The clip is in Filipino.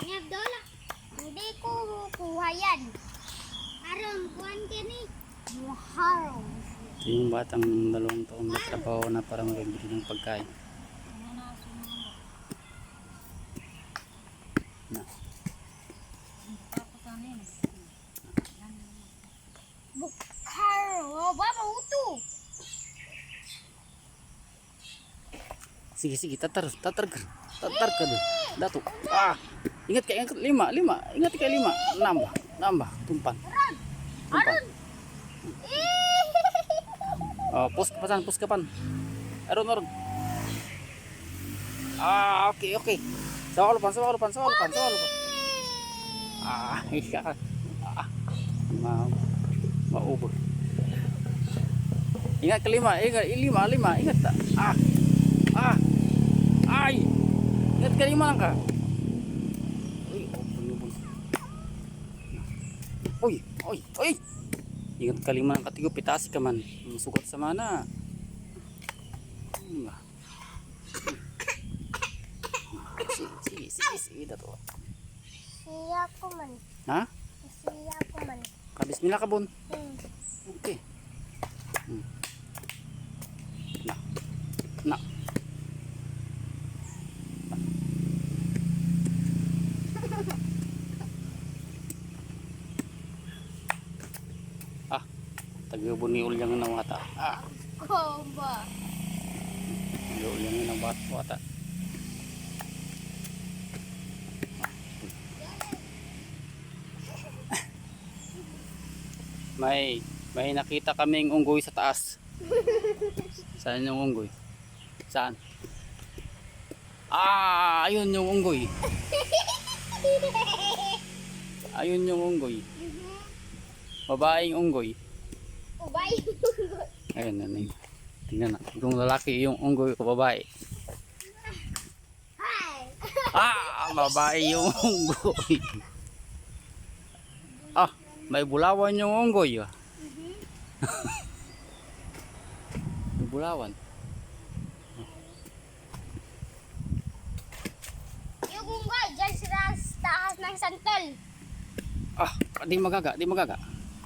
Abdul, hindi ko kuha yan. Aron, kuhan ka ni. Wow. Ito yung batang 2 taon na trabaho na para magbili ng pagkain. Na. Bukharo, ba mauto. Sige, sige, tatar ka doon. Dato. Ingat ka, 5. Ingat ka, 5. Nambah, tumpan. Aron. Pus kapan. Aron. Okay. Sawa lupan. Iya. Maubos. Ingat ke 5, ingat tak? Ay. Ingat ke 5 lang ka. Uy. Ingat ka 5 lang katigo pitasi ka man. Masugat sa mana. Sige dato. Siya ko man. Ha? Siya ko man. Bismillah ka bun. Okay. Na. Tagyubon ni ulyang ng wata. Ko ba? Ulyang ng wata. May nakita kaming unggoy sa taas. Saan yung unggoy? Saan? Ayun yung unggoy. Ayun yung unggoy. Babaeng unggoy. Ubay. Ayun na. Tingnan na. Kung lalaki yung unggoy o babae. Hi. Babae yung unggoy. May bulawan yung unggoy. May bulawan. Yung unggoy dyan sila sa taas ng santol. Di magaga.